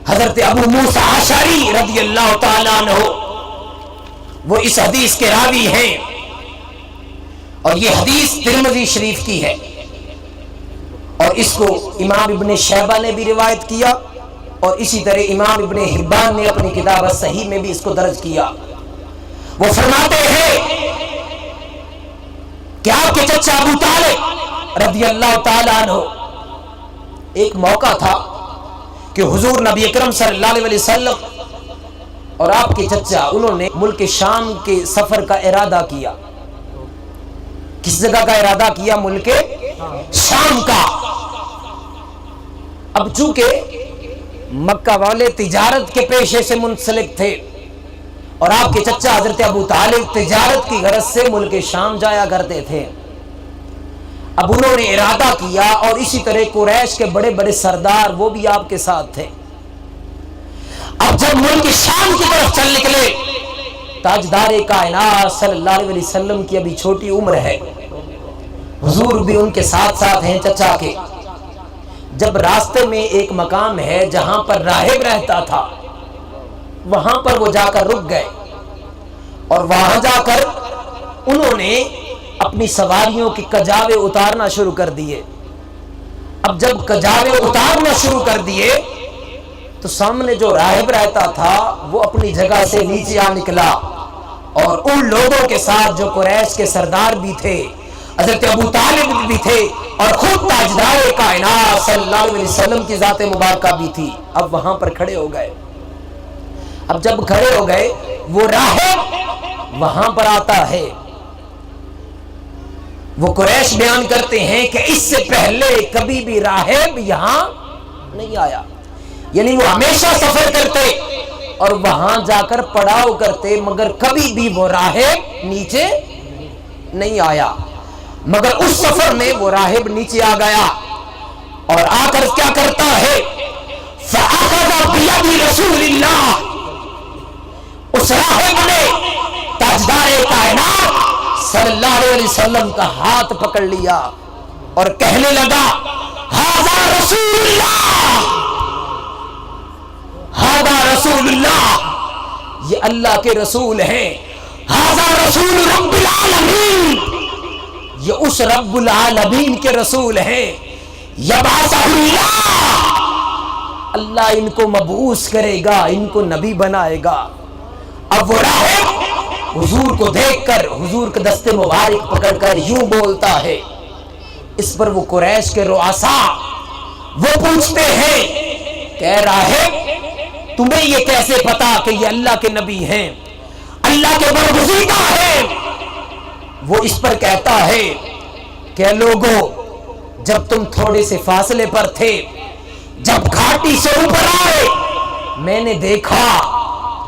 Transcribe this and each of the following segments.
حضرت ابو موسیٰ اشعری رضی اللہ تعالیٰ عنہ وہ اس حدیث کے راوی ہیں، اور یہ حدیث ترمذی شریف کی ہے، اور اس کو امام ابن شیبہ نے بھی روایت کیا، اور اسی طرح امام ابن حبان نے اپنی کتاب الصحیح میں بھی اس کو درج کیا۔ وہ فرماتے ہیں کہ آپ کے چچا ابو طالب رضی اللہ تعالیٰ عنہ، ایک موقع تھا کہ حضور نبی اکرم صلی اللہ علیہ وسلم اور آپ کے چچا انہوں نے ملک شام کے سفر کا ارادہ کیا۔ کس جگہ کا ارادہ کیا؟ ملک شام کا۔ اب چونکہ مکہ والے تجارت کے پیشے سے منسلک تھے، اور آپ کے چچا حضرت ابو طالب تجارت کی غرض سے ملک شام جایا کرتے تھے۔ اب انہوں نے ارادہ کیا، اور اسی طرح قریش کے بڑے بڑے سردار وہ بھی آپ کے ساتھ تھے۔ اب جب ملک شام کی طرف چل نکلے، تاجدار کائنات صلی اللہ علیہ وسلم کی ابھی چھوٹی عمر ہے، حضور بھی ان کے ساتھ ساتھ ہیں چچا کے۔ جب راستے میں ایک مقام ہے جہاں پر راہب رہتا تھا، وہاں پر وہ جا کر رک گئے، اور وہاں جا کر انہوں نے اپنی سواریوں کی کجاوے اتارنا شروع کر دیے۔ اب جب کجاوے اتارنا شروع کر دیے تو سامنے جو راہب رہتا تھا وہ اپنی جگہ سے نیچے آ نکلا، اور ان لوگوں کے ساتھ جو قریش کے سردار بھی تھے، حضرت ابو طالب بھی تھے، اور خود تاجدار کائنات صلی اللہ علیہ وسلم کی ذات مبارکہ بھی تھی، اب وہاں پر کھڑے ہو گئے۔ اب جب کھڑے ہو گئے، وہ راہب وہاں پر آتا ہے۔ وہ قریش بیان کرتے ہیں کہ اس سے پہلے کبھی بھی راہب یہاں نہیں آیا، یعنی وہ ہمیشہ سفر کرتے اور وہاں جا کر پڑاؤ کرتے، مگر کبھی بھی وہ راہب نیچے نہیں آیا۔ مگر اس سفر میں وہ راہب نیچے آ گیا، اور آ کر کیا کرتا ہے؟ فَأَخَذَ بِيَدِ رَسُولِ اللَّهِ، اس راہب نے تاجدار کائنات صلی اللہ علیہ وسلم کا ہاتھ پکڑ لیا اور کہنے لگا، ھذا رسول اللہ، ھذا رسول اللہ، یہ اللہ کے رسول ہیں، ھذا رسول رب العالمین، یہ اس رب العالمین کے رسول ہیں، یبعثہ اللہ، اللہ ان کو مبعوث کرے گا، ان کو نبی بنائے گا۔ اب وہ راہب حضور کو دیکھ کر حضور کے دستے مبارک پکڑ کر یوں بولتا ہے۔ اس پر وہ قریش کے رؤساء وہ پوچھتے ہیں کہ راہب تمہیں یہ کیسے پتا کہ یہ اللہ کے نبی ہیں، اللہ کے برگزیدہ ہیں؟ وہ اس پر کہتا ہے کہ لوگوں، جب تم تھوڑے سے فاصلے پر تھے، جب گھاٹی سے اوپر آئے، میں نے دیکھا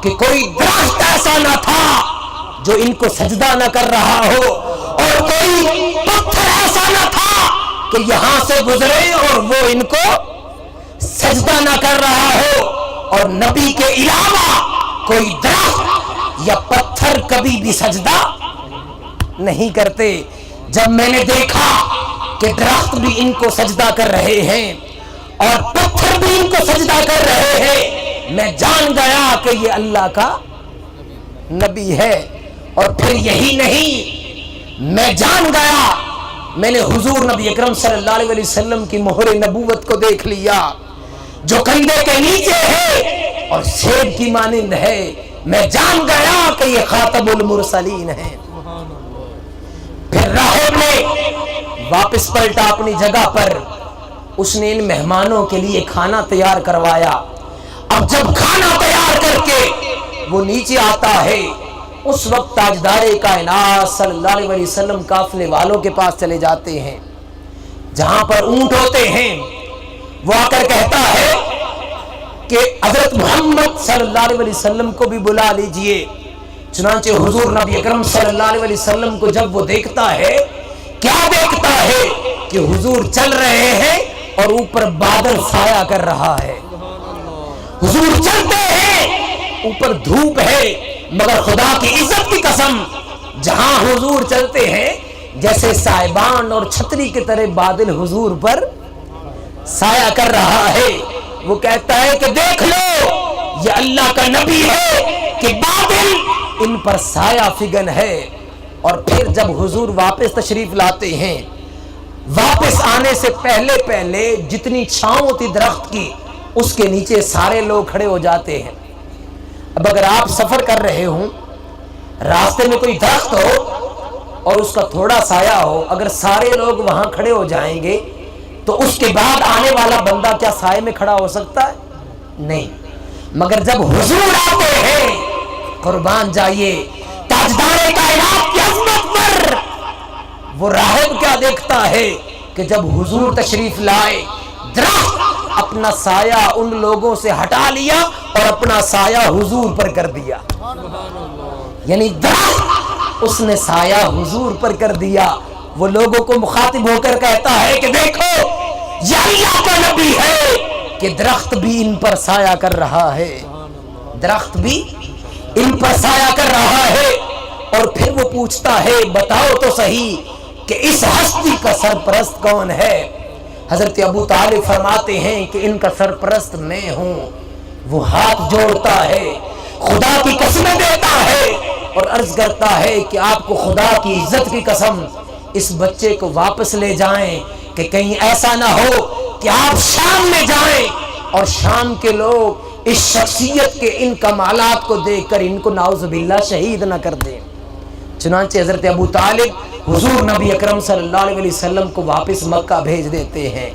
کہ کوئی درخت ایسا نہ تھا جو ان کو سجدہ نہ کر رہا ہو، اور کوئی پتھر ایسا نہ تھا کہ یہاں سے گزرے اور وہ ان کو سجدہ نہ کر رہا ہو، اور نبی کے علاوہ کوئی درخت یا پتھر کبھی بھی سجدہ نہیں کرتے۔ جب میں نے دیکھا کہ درخت بھی ان کو سجدہ کر رہے ہیں اور پتھر بھی ان کو سجدہ کر رہے ہیں، میں جان گیا کہ یہ اللہ کا نبی ہے۔ اور پھر یہی نہیں، میں جان گیا، میں نے حضور نبی اکرم صلی اللہ علیہ وسلم کی مہر نبوت کو دیکھ لیا جو کندھے کے نیچے ہے اور سیب کی مانند ہے۔ میں جان گیا کہ یہ خاتم المرسلین ہے۔ پھر راہب نے واپس پلٹا اپنی جگہ پر، اس نے ان مہمانوں کے لیے کھانا تیار کروایا۔ اب جب کھانا تیار کر کے وہ نیچے آتا ہے، اس وقت تاجدار کائنات صلی اللہ علیہ وسلم قافلے والوں کے پاس چلے جاتے ہیں جہاں پر اونٹ ہوتے ہیں۔ وہ آ کر کہتا ہے کہ حضرت محمد صلی اللہ علیہ وسلم کو بھی بلا لیجئے۔ چنانچہ حضور نبی اکرم صلی اللہ علیہ وسلم کو جب وہ دیکھتا ہے، کیا دیکھتا ہے کہ حضور چل رہے ہیں اور اوپر بادل سایہ کر رہا ہے۔ حضور چلتے ہیں، اوپر دھوپ ہے، مگر خدا کی عزت کی قسم جہاں حضور چلتے ہیں جیسے صاحبان اور چھتری کی طرح بادل حضور پر سایہ کر رہا ہے۔ وہ کہتا ہے کہ دیکھ لو یہ اللہ کا نبی ہے کہ بادل ان پر سایہ فگن ہے. اور پھر جب حضور واپس تشریف لاتے ہیں، واپس آنے سے پہلے جتنی چھاؤں ہوتی درخت کی اس کے نیچے سارے لوگ کھڑے ہو جاتے ہیں. اب اگر آپ سفر کر رہے ہوں، راستے میں کوئی درخت ہو اور اس کا تھوڑا سایہ ہو، اگر سارے لوگ وہاں کھڑے ہو جائیں گے تو اس کے بعد آنے والا بندہ کیا سائے میں کھڑا ہو سکتا ہے؟ نہیں. مگر جب حضور آتے ہیں، قربان جائیے تاجدار کائنات کی عظمت پر، وہ راہب کیا دیکھتا ہے کہ جب حضور تشریف لائے، درخت اپنا سایہ ان لوگوں سے ہٹا لیا اور اپنا سایہ حضور پر کر دیا. یعنی درخت اس نے سایہ حضور پر کر دیا. وہ لوگوں کو مخاطب ہو کر کہتا ہے کہ دیکھو یہ اللہ کا نبی ہے کہ درخت بھی ان پر سایہ کر رہا ہے، درخت بھی ان پر سایہ کر رہا ہے. اور پھر وہ پوچھتا ہے بتاؤ تو صحیح کہ اس ہستی کا سرپرست کون ہے؟ حضرت ابو طالب فرماتے ہیں کہ ان کا سرپرست میں ہوں. وہ ہاتھ جوڑتا ہے، خدا کی قسمیں دیتا ہے اور عرض کرتا ہے کہ آپ کو خدا کی عزت کی قسم اس بچے کو واپس لے جائیں کہ کہیں ایسا نہ ہو کہ آپ شام میں جائیں اور شام کے لوگ اس شخصیت کے ان کمالات کو دیکھ کر ان کو نعوذ باللہ شہید نہ کر دیں. چنانچہ حضرت ابو طالب حضور نبی اکرم صلی اللہ علیہ وسلم کو واپس مکہ بھیج دیتے ہیں.